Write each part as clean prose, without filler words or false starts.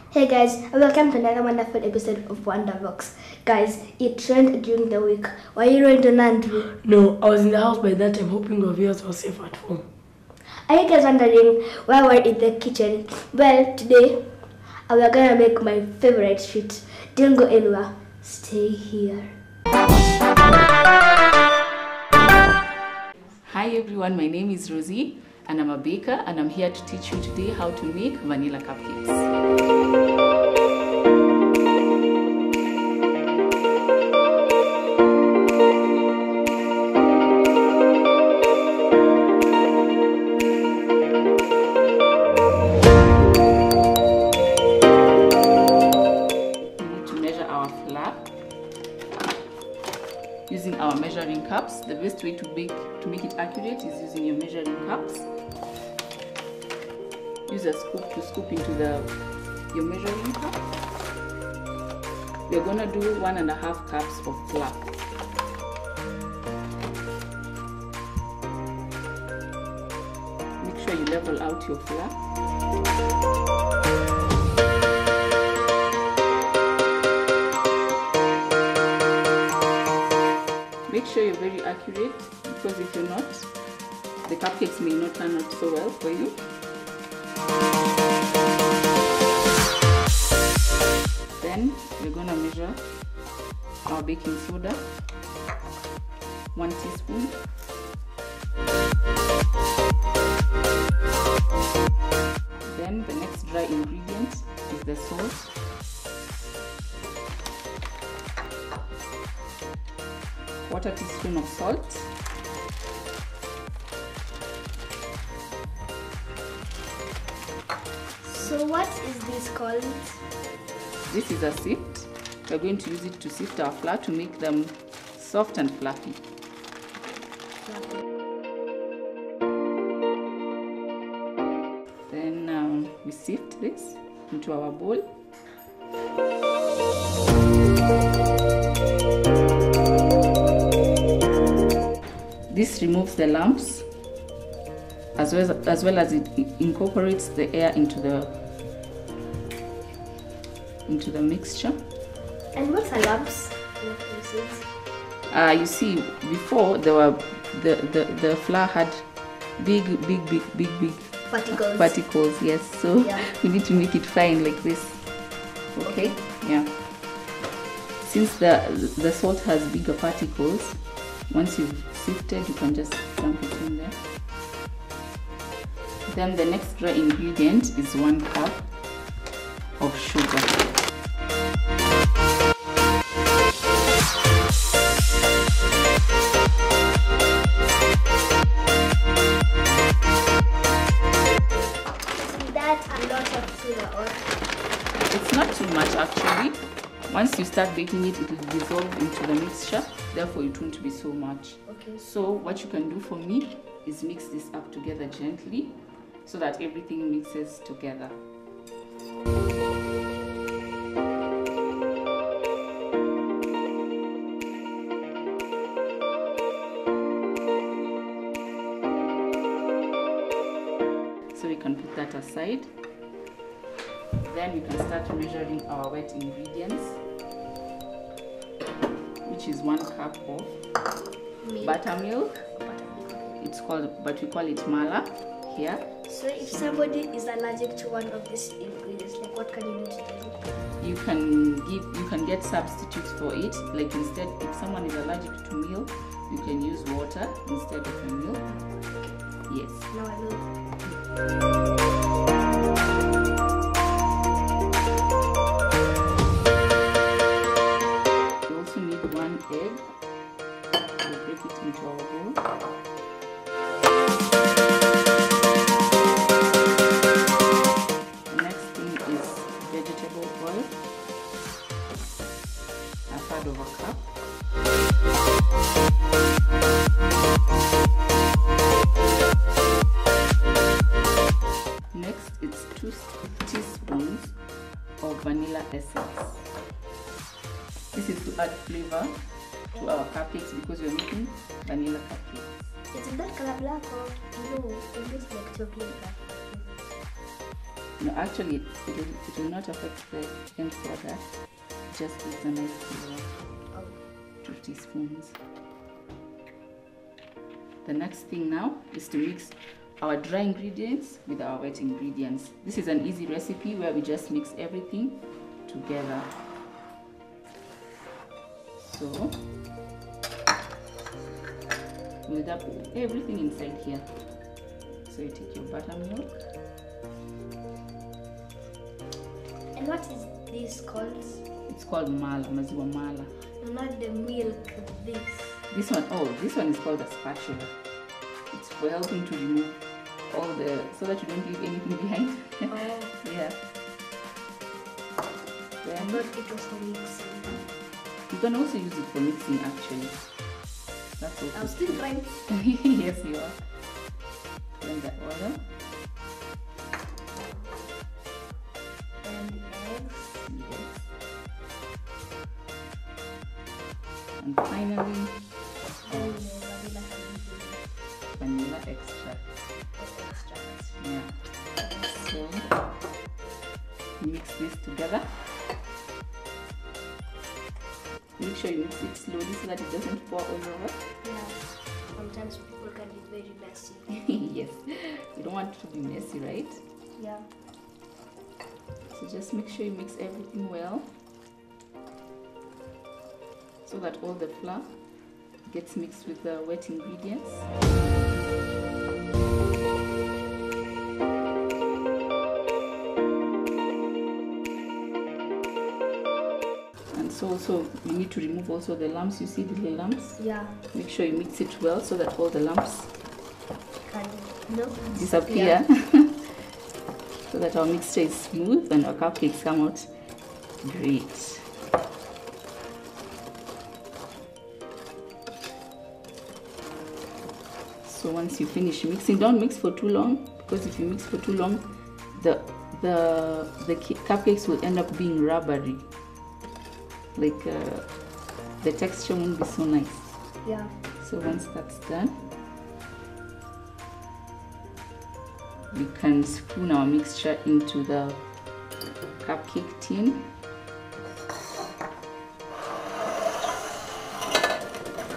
Hey guys, and welcome to another wonderful episode of Wonderbox. Guys, it rained during the week. Were you going to Nandri? No, I was in the house by that time hoping your viewers were safe at home. Are you guys wondering why we're in the kitchen? Well, today we are going to make my favorite treat. Don't go anywhere. Stay here. Hi everyone, my name is Rosie and I'm a baker and I'm here to teach you today how to make vanilla cupcakes. Using our measuring cups. The best way to make it accurate is using your measuring cups. Use a scoop to scoop into your measuring cup. We're gonna do 1.5 cups of flour. Make sure you level out your flour. Make sure you're very accurate, because if you're not, the cupcakes may not turn out so well for you. Then we're going to measure our baking soda, 1 teaspoon. Then the next dry ingredient is the salt. Quarter teaspoon of salt. So what is this called? This is a sift. We're going to use it to sift our flour to make them soft and fluffy. Then we sift this into our bowl. This removes the lumps as well as it incorporates the air into the mixture. And what are lumps? You see, before there were the flour had big particles. Yes, so yeah. We need to make it fine like this. Okay, yeah. Since the salt has bigger particles, once you've sifted, you can just dump it in there. Then the next dry ingredient is 1 cup of sugar. Is that a lot of sugar, or? It's not too much actually. Once you start baking it, it will dissolve into the mixture, therefore it won't be so much. Okay. So what you can do for me is mix this up together gently so that everything mixes together. So we can put that aside. Then we can start measuring our wet ingredients, which is 1 cup of buttermilk. It's called, but we call it mala here. So if somebody is allergic to one of these ingredients, like what can you do to them? You can get substitutes for it. Like instead, if someone is allergic to milk, you can use water instead of the milk. Yes. Now I know. Egg. We'll break it into our bowl. The next thing is vegetable oil, 1/3 cup. Next, it's 2 teaspoons of vanilla essence. This is to add flavor to our cupcakes because we're making vanilla cupcakes. Is it that color black or blue? It looks like chocolate black. No, actually, it will not affect the end product. Just gives a nice flavor. 2 teaspoons. The next thing now is to mix our dry ingredients with our wet ingredients. This is an easy recipe where we just mix everything together. So we'll dump everything inside here. So you take your buttermilk. And what is this called? It's called mala, maziwa mala. Not the milk, this. This one, oh, this one is called a spatula. It's for helping to remove all the, so that you don't leave anything behind. Oh. Yeah. I thought it was for mixing. You can also use it for mixing actually. That's okay. I'm still trying. Yes, you are. Blend that oil. And the eggs. Yes. And finally, And the vanilla extract. extract. Yeah. So mix this together. Make sure you mix it slowly so that it doesn't pour all over. Yeah. Sometimes people can be very messy. Yes. You don't want it to be messy, right? Yeah. So just make sure you mix everything well so that all the flour gets mixed with the wet ingredients. And so also you need to remove also the lumps. You see the little lumps? Yeah. Make sure you mix it well so that all the lumps No. disappear. So that our mixture is smooth and our cupcakes come out great. So once you finish mixing, don't mix for too long, because if you mix for too long, the cupcakes will end up being rubbery. Like the texture won't be so nice. Yeah. So once that's done, we can spoon our mixture into the cupcake tin.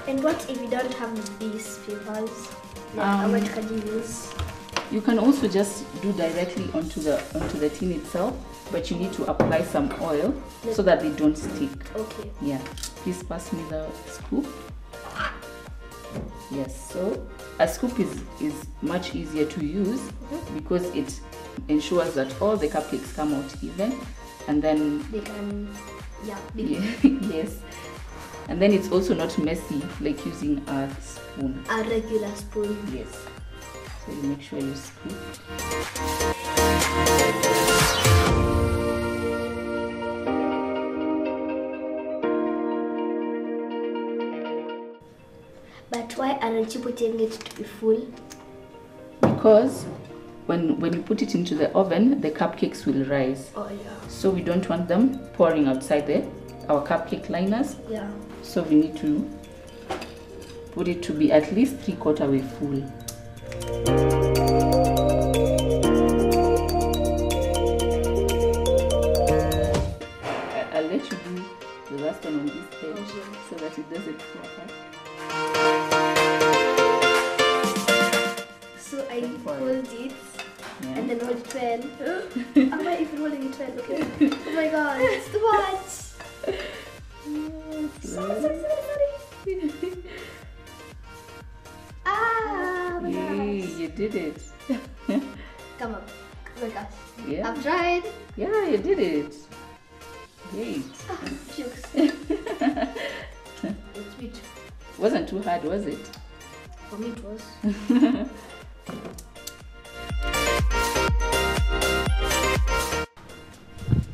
And what if you don't have these papers? How much can you use? You can also just do directly onto the tin itself, but you need to apply some oil so that they don't stick. Okay. Yeah. Please pass me the scoop. Yes. So a scoop is much easier to use because it ensures that all the cupcakes come out even, and then They can, yes. And then it's also not messy like using a spoon. a regular spoon. Yes. So you make sure you scoop. But why aren't you putting it to be full? Because when you put it into the oven, the cupcakes will rise. Oh yeah. So we don't want them pouring outside our cupcake liners. Yeah. So we need to put it to be at least 3/4 way full. I'll let you do the last one on this edge so that it doesn't fall. So I hold it and then hold it well. Am I even holding it well? Okay. Oh my god, it's too much. Sorry. Ah, my Yay, gosh. you did it. Come on. Oh my gosh. Yeah. I've tried. Yeah, you did it. Great. Shooks. It's sweet. Wasn't too hard, was it? For me it was.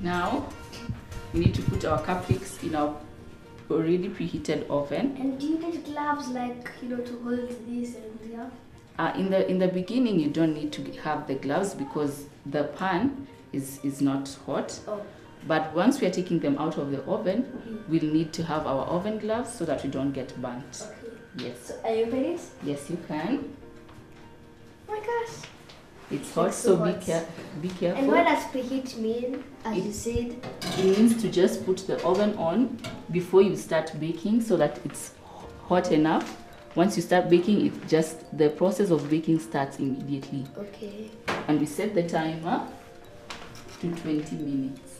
Now, we need to put our cupcakes in our already preheated oven. And do you get gloves like, to hold this and yeah? In the beginning, you don't need to have the gloves because the pan is not hot. Oh. But once we are taking them out of the oven, we'll need to have our oven gloves so that we don't get burnt. Okay. Yes. So are you ready? Yes, you can. Oh my gosh. It's hot, It's so so be hot. careful. And what does preheat mean, as you said? It means to just put the oven on before you start baking so that it's hot enough. Once you start baking, the process of baking starts immediately. Okay. And we set the timer to 20 minutes.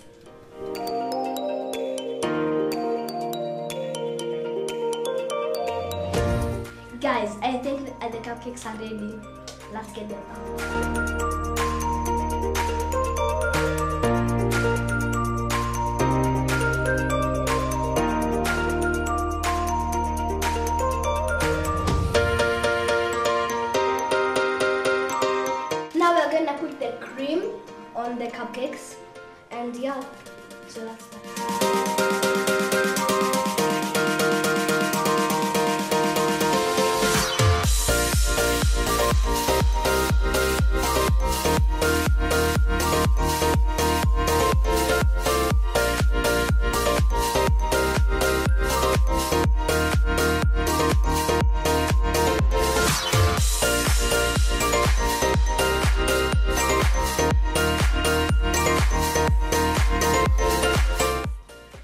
Guys, I think the cupcakes are ready. Let's get them out. Now we're gonna put the cream on the cupcakes, and yeah, so let's start.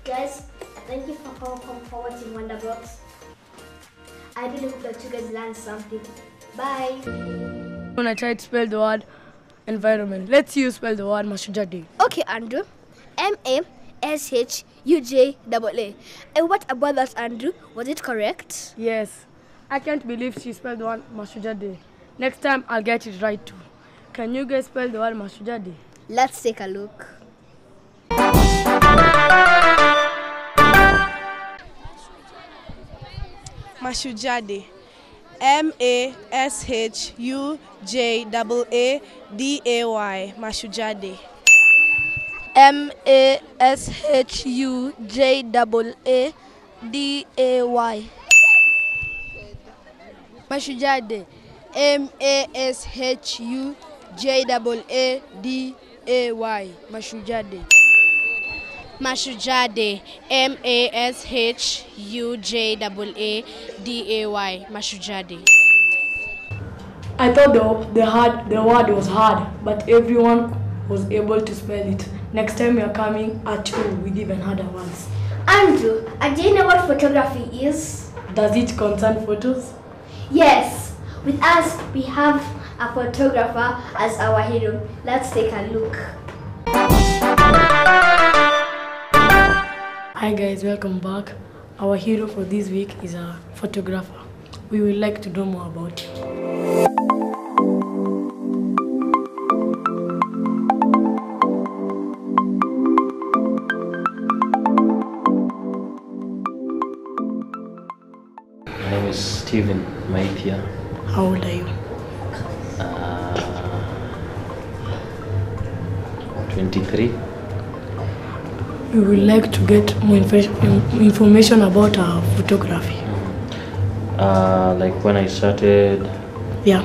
Guys, thank you for watching Wonderbox. I really hope that you guys learned something. Bye. When I try to spell the word environment, let's you spell the word Mashujade. Okay, Andrew. MASHUJAA. And what about that, Andrew? Was it correct? Yes. I can't believe she spelled the word Mashujade. Next time I'll get it right too. Can you guys spell the word Mashujade? Let's take a look. Mashujade. MASHUJAADAY. Mashujade. MASHUJAADAY. Mashujade. MASHUJAADAY. Mashujade. Mashujade. MASHUJAADAY. Mashujade. I thought the word was hard, but everyone was able to spell it. Next time we are coming at you with even harder ones. Andrew, do you know what photography is? Does it concern photos? Yes. With us, we have a photographer as our hero. Let's take a look. Hi guys, welcome back. Our hero for this week is a photographer. We would like to know more about him. My name is Steven Maithia. How old are you? 23. We would like to get more information about our photography. Like when I started, Yeah.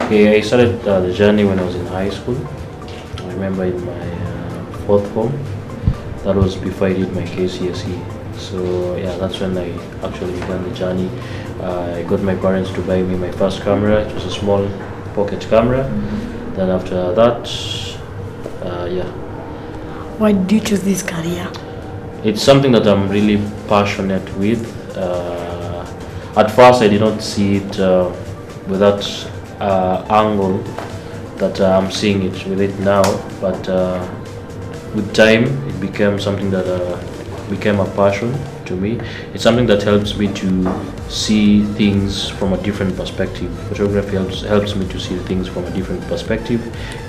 okay, I started the journey when I was in high school. I remember in my fourth form. That was before I did my KCSE. So yeah, that's when I actually began the journey. I got my parents to buy me my first camera. It was a small pocket camera. Then after that, yeah. Why did you choose this career? It's something that I'm really passionate with. At first, I did not see it with that angle that I'm seeing it with it now. But with time, it became something that became a passion to me. It's something that helps me to see things from a different perspective. Photography helps me to see things from a different perspective.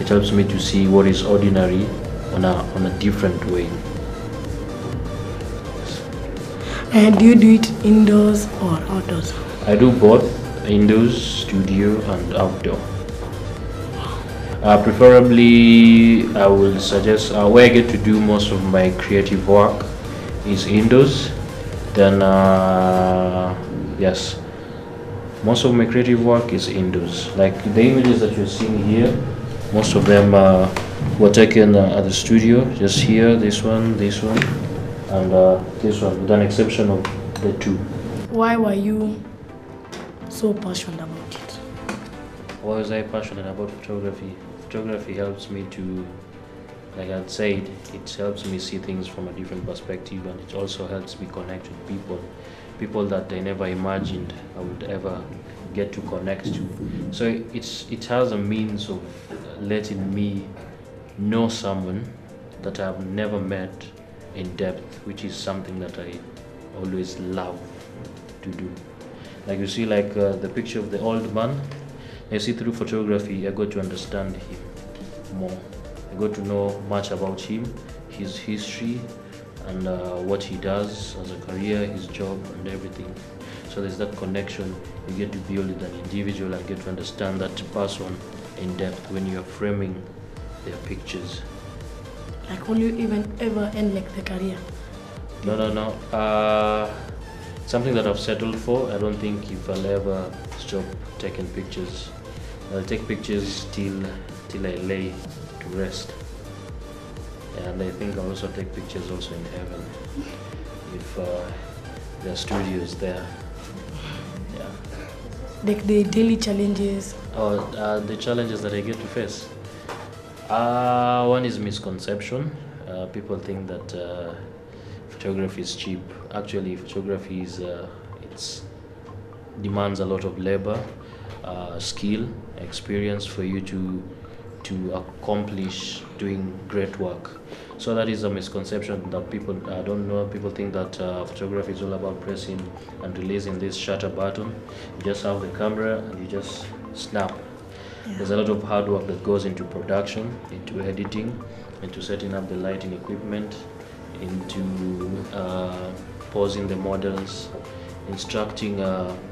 It helps me to see what is ordinary on a different way. And do you do it indoors or outdoors? I do both, indoors, studio, and outdoor. Preferably, I will suggest where I get to do most of my creative work is indoors. Then, yes, most of my creative work is indoors. Like the images that you're seeing here, most of them were taken at the studio. Just here, this one, and this one, with an exception of the two. Why were you so passionate about it? Why was I passionate about photography? photography helps me to, like I'd said, it helps me see things from a different perspective, and it also helps me connect with people that I never imagined I would ever get to connect to. So it has a means of letting me know someone that I've never met in depth, which is something that I always love to do. Like you see, like the picture of the old man, I see through photography I got to understand him more. I got to know much about him, his history, and what he does as a career, his job, and everything. So there's that connection you get to build with an individual and get to understand that person in depth when you're framing their pictures. Like, will you even ever end like the career? No. Something that I've settled for. I don't think if I'll ever stop taking pictures. I'll take pictures till I lay to rest. And I think I'll also take pictures also in heaven if there are studios there. Yeah. Like the daily challenges. The challenges that I get to face. One is misconception. People think that photography is cheap. Actually, photography is demands a lot of labor, skill, experience for you to accomplish doing great work. So that is a misconception that people don't know. People think that photography is all about pressing and releasing this shutter button. You just have the camera and you just snap. Yeah. There's a lot of hard work that goes into production, into editing, into setting up the lighting equipment, into posing the models, instructing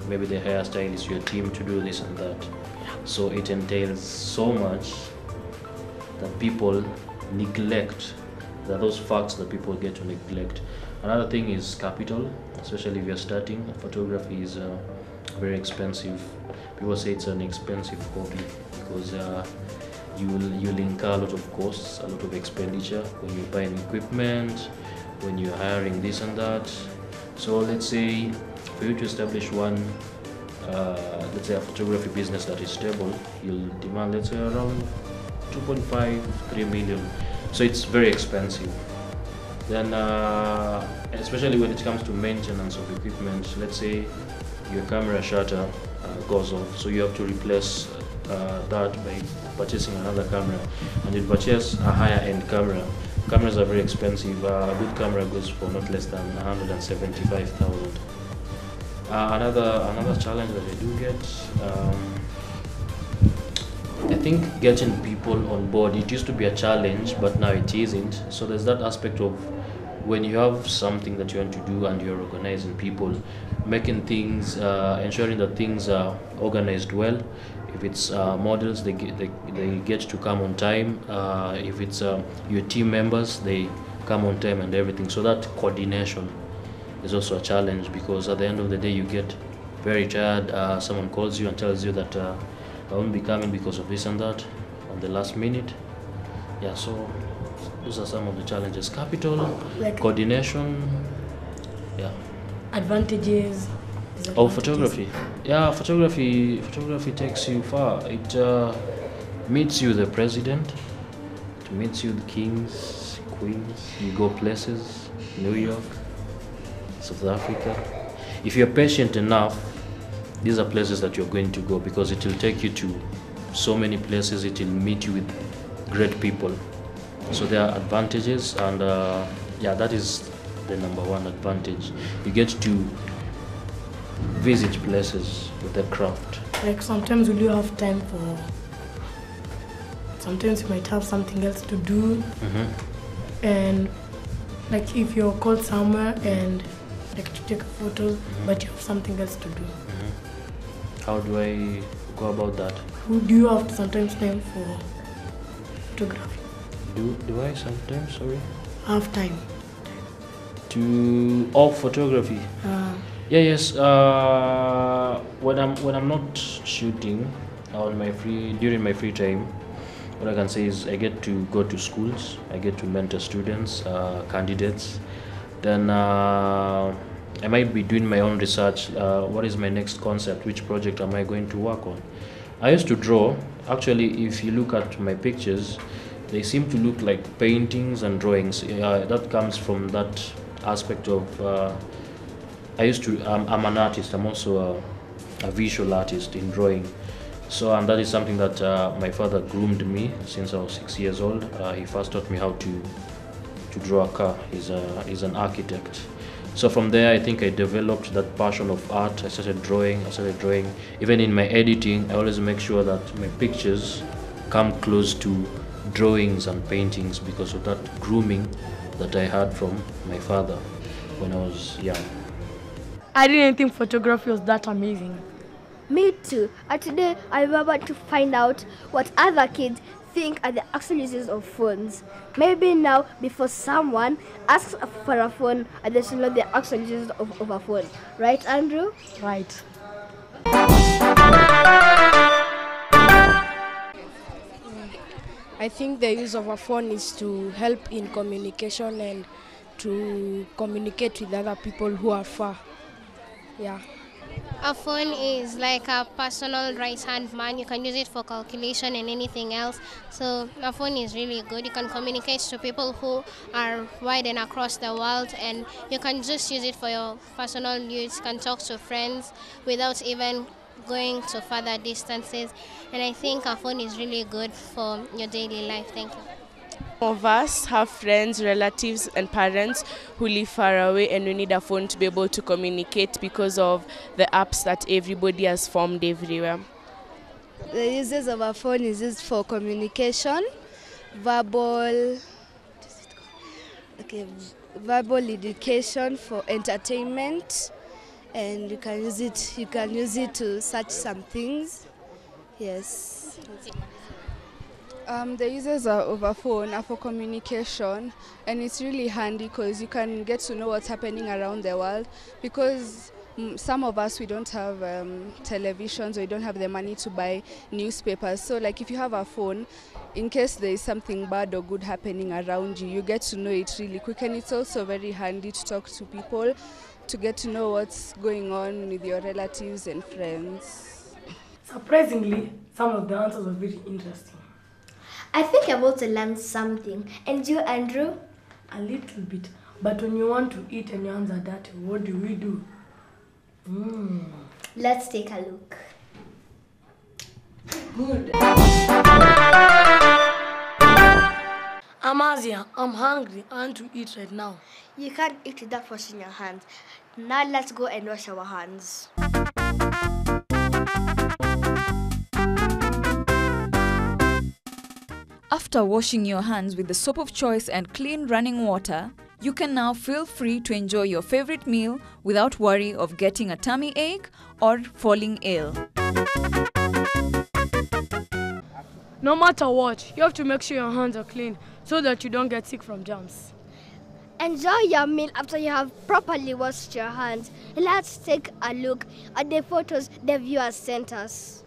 maybe the hairstylist, your team to do this and that. So it entails so much that people neglect. There are those facts that people get to neglect. Another thing is capital, especially if you're starting. Photography is very expensive. People say it's an expensive hobby because you'll incur a lot of costs, a lot of expenditure when you're buying equipment, when you're hiring this and that. So let's say for you to establish one, let's say a photography business that is stable, you'll demand, let's say, around 2.5, 3 million. So it's very expensive. Then, especially when it comes to maintenance of equipment, let's say your camera shutter goes off, so you have to replace that by purchasing another camera, and you purchase a higher end camera. Cameras are very expensive. A good camera goes for not less than 175,000. Another challenge that I do get, I think getting people on board. It used to be a challenge, but now it isn't. So there's that aspect of when you have something that you want to do and you're organizing people, making things, ensuring that things are organized well. If it's models, they get to come on time. If it's your team members, they come on time and everything. So that coordination is also a challenge, because at the end of the day you get very tired. Someone calls you and tells you that I won't be coming because of this and that on the last minute. Yeah, so those are some of the challenges. Capital, like coordination, yeah. Advantages. Oh, photography. Yeah, photography takes you far. It meets you the president, it meets you the kings, queens. You go places, New York, South Africa. If you're patient enough, these are places that you're going to go, because it will take you to so many places. It will meet you with great people. So there are advantages, and yeah, that is the number one advantage. You get to visit places with the craft. Like sometimes we do have time for, sometimes you might have something else to do. And like if you're called somewhere and like to take photos, but you have something else to do. How do I go about that? Do you have sometimes time for photography? Do I sometimes, sorry? Have time. To photography? Yes. When I'm not shooting during my free time, what I can say is I get to go to schools. I get to mentor students, candidates. Then I might be doing my own research. What is my next concept? Which project am I going to work on? I used to draw. Actually, if you look at my pictures, they seem to look like paintings and drawings. That comes from that aspect of I'm an artist. I'm also a visual artist in drawing. So, and that is something that my father groomed me since I was 6 years old. He first taught me how to draw a car. He's an architect. So from there, I think I developed that passion of art. I started drawing. Even in my editing, I always make sure that my pictures come close to drawings and paintings because of that grooming that I had from my father when I was young. I didn't think photography was that amazing. Me too. And today I remember to find out what other kids think are the actual uses of phones. Maybe now, before someone asks for a phone, they should know the actual uses of a phone. Right, Andrew? Right. I think the use of a phone is to help in communication and to communicate with other people who are far. Yeah. A phone is like a personal right-hand man. You can use it for calculation and anything else. So a phone is really good. You can communicate to people who are wide and across the world, and you can just use it for your personal use. You can talk to friends without even going to further distances. And I think a phone is really good for your daily life. Thank you. Some of us have friends, relatives and parents who live far away, and we need a phone to be able to communicate because of the apps that everybody has formed everywhere. The uses of a phone is used for communication, verbal education, for entertainment, and you can use it to search some things. Yes. The uses of a phone are for communication, and it's really handy because you can get to know what's happening around the world, because some of us, we don't have televisions, or we don't have the money to buy newspapers. So like if you have a phone, in case there is something bad or good happening around you, you get to know it really quick. And it's also very handy to talk to people, to get to know what's going on with your relatives and friends. Surprisingly, some of the answers are very interesting. I think I've also learned something. And you, Andrew? A little bit. But when you want to eat and your hands are dirty, what do we do? Let's take a look. Good. Amazia, I'm hungry. I want to eat right now. You can't eat without washing your hands. Now let's go and wash our hands. After washing your hands with the soap of choice and clean running water, you can now feel free to enjoy your favorite meal without worry of getting a tummy ache or falling ill. No matter what, you have to make sure your hands are clean so that you don't get sick from germs. Enjoy your meal after you have properly washed your hands. Let's take a look at the photos the viewers sent us.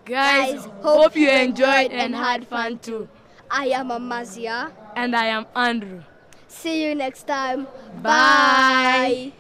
Guys, hope you enjoyed and had fun too. I am Amazia. And I am Andrew. See you next time. Bye.